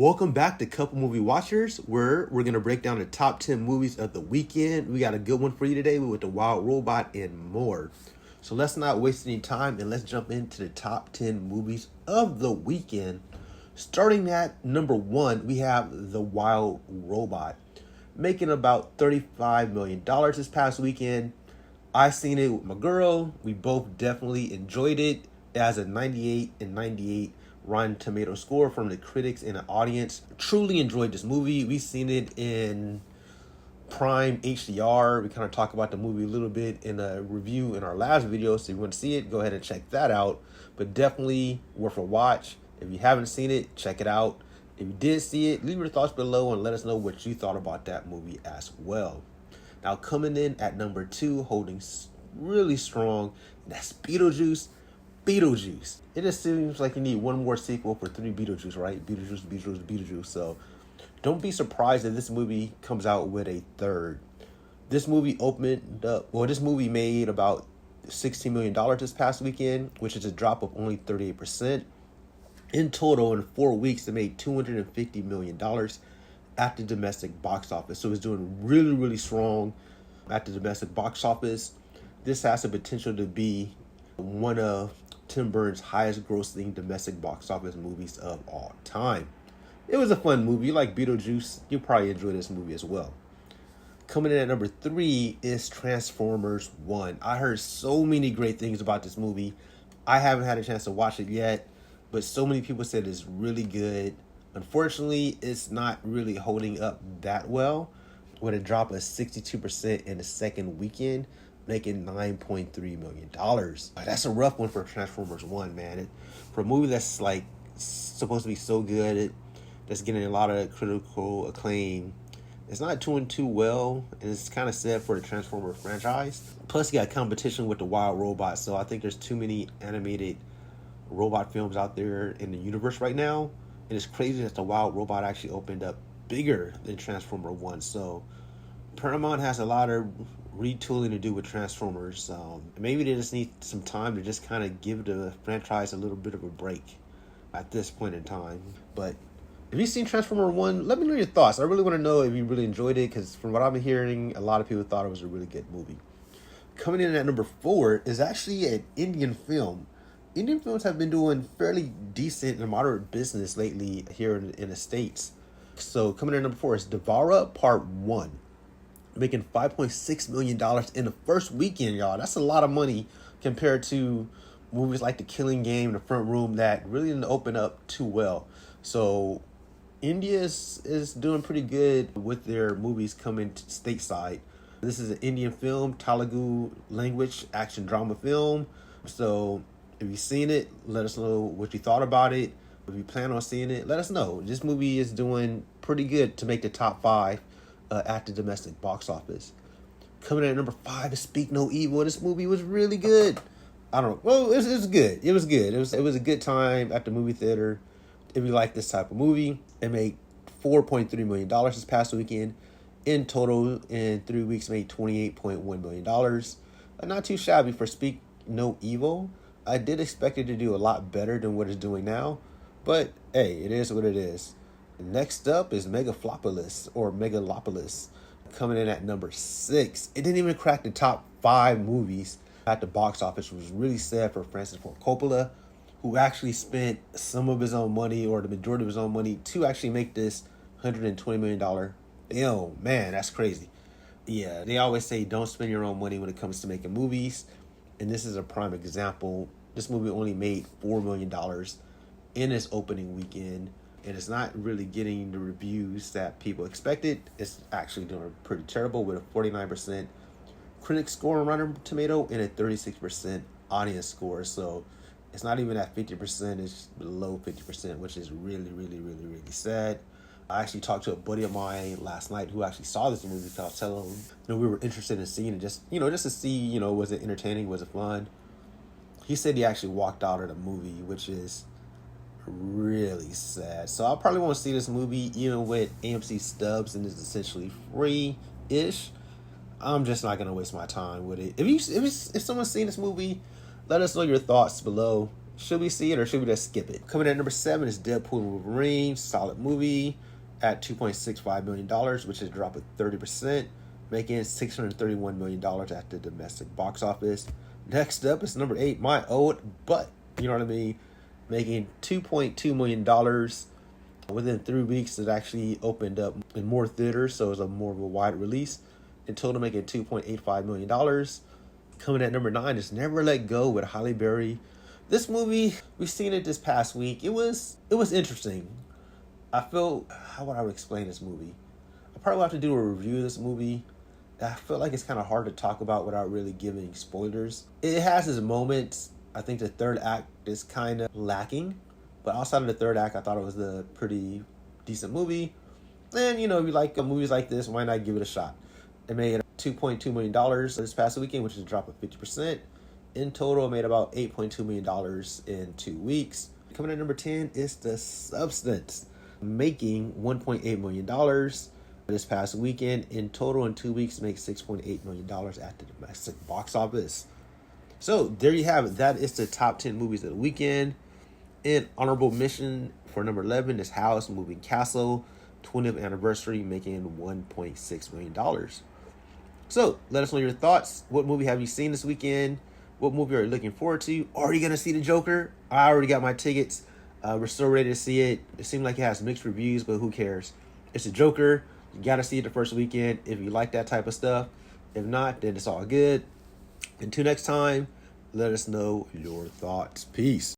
Welcome back to Couple Movie Watchers, where we're going to break down the top 10 movies of the weekend. We got a good one for you today with The Wild Robot and more. So let's not waste any time and let's jump into the top 10 movies of the weekend. Starting at number 1, we have The Wild Robot, making about $35 million this past weekend. I seen it with my girl. We both definitely enjoyed it. It has a 98 and 98 Rotten Tomato score from the critics and the audience. Truly enjoyed this movie. We seen it in Prime HDR. We kind of talk about the movie a little bit in a review in our last video. So if you want to see it, go ahead and check that out. But definitely worth a watch. If you haven't seen it, check it out. If you did see it, leave your thoughts below and let us know what you thought about that movie as well. Now coming in at number 2, holding really strong, that's Beetlejuice Beetlejuice. It just seems like you need one more sequel for 3 Beetlejuice, right? Beetlejuice. So don't be surprised if this movie comes out with a third. This movie this movie made about $16 million this past weekend, which is a drop of only 38%. In total, in 4 weeks, it made $250 million at the domestic box office. So it's doing really, really strong at the domestic box office. This has the potential to be one of Tim Burton's highest grossing domestic box office movies of all time. It was a fun movie. You like Beetlejuice, you'll probably enjoy this movie as well. Coming in at number 3 is Transformers 1. I heard so many great things about this movie. I haven't had a chance to watch it yet, but so many people said it's really good. Unfortunately, it's not really holding up that well, with a drop of 62% in the second weekend, making $9.3 million. That's a rough one for Transformers 1, man. For a movie that's like supposed to be so good, that's getting a lot of critical acclaim, it's not doing too well, and it's kind of sad for the Transformers franchise. Plus, you got competition with The Wild Robot, so I think there's too many animated robot films out there in the universe right now, and it's crazy that The Wild Robot actually opened up bigger than Transformer 1, so Paramount has a lot of retooling to do with Transformers. Maybe they just need some time to just kind of give the franchise a little bit of a break at this point in time. But if you've seen Transformer 1, let me know your thoughts. I really want to know if you really enjoyed it, because from what I've been hearing, a lot of people thought it was a really good movie. Coming in at number 4 is actually an Indian film. Indian films have been doing fairly decent and moderate business lately here in the States. So coming in at number 4 is Devara Part 1, making $5.6 million in the first weekend, y'all. That's a lot of money compared to movies like The Killing Game, The Front Room, that really didn't open up too well. So India is doing pretty good with their movies coming to stateside. This is an Indian film, Telugu language action drama film. So if you've seen it, let us know what you thought about it. If you plan on seeing it, let us know. This movie is doing pretty good to make the top 5 at the domestic box office. Coming in at number 5 is Speak No Evil. This movie was really good. I don't know. Well, it was good. It was good. It was a good time at the movie theater. If you like this type of movie, it made $4.3 million this past weekend. In total, in 3 weeks, made $28.1 million. Not too shabby for Speak No Evil. I did expect it to do a lot better than what it's doing now, but hey, it is what it is. Next up is Megalopolis, coming in at number 6. It didn't even crack the top 5 movies at the box office, which was really sad for Francis Ford Coppola, who actually spent some of his own money, or the majority of his own money, to actually make this $120 million film. Man, that's crazy. Yeah, they always say don't spend your own money when it comes to making movies, and this is a prime example. This movie only made $4 million in its opening weekend, and it's not really getting the reviews that people expected. It's actually doing pretty terrible, with a 49% critic score on Rotten Tomato and a 36% audience score. So it's not even at 50%, it's below 50%, which is really, really, really, really sad. I actually talked to a buddy of mine last night who actually saw this movie, because I was telling him, we were interested in seeing it, just to see, was it entertaining, was it fun? He said he actually walked out of the movie, which is really sad. So I probably won't see this movie, even with AMC stubs and it's essentially free-ish. I'm just not gonna waste my time with it. If someone's seen this movie, let us know your thoughts below. Should we see it or should we just skip it? Coming at number 7 is Deadpool and Wolverine. Solid movie at $2.65 million, which is a drop of 30%, making $631 million at the domestic box office. Next up is number 8, My Old Butt. You know what I mean? Making $2.2 million. Within 3 weeks, it actually opened up in more theaters, so it was a more of a wide release. In total, making $2.85 million. Coming at number 9 is Never Let Go with Halle Berry. This movie, we've seen it this past week. It was interesting. I feel, how would I explain this movie? I probably have to do a review of this movie. I feel like it's kind of hard to talk about without really giving spoilers. It has its moments. I think the third act is kind of lacking. But outside of the third act, I thought it was a pretty decent movie. And, you know, if you like movies like this, why not give it a shot? It made $2.2 million this past weekend, which is a drop of 50%. In total, it made about $8.2 million in 2 weeks. Coming at number 10 is The Substance, making $1.8 million this past weekend. In total, in 2 weeks, makes $6.8 million at the domestic box office. So there you have it. That is the top 10 movies of the weekend. In honorable mention for number 11 is House Moving Castle, 20th anniversary, making $1.6 million. So let us know your thoughts. What movie have you seen this weekend? What movie are you looking forward to? Are you going to see The Joker? I already got my tickets. We're still ready to see it. It seemed like it has mixed reviews, but who cares? It's The Joker. You got to see it the first weekend if you like that type of stuff. If not, then it's all good. Until next time, let us know your thoughts. Peace.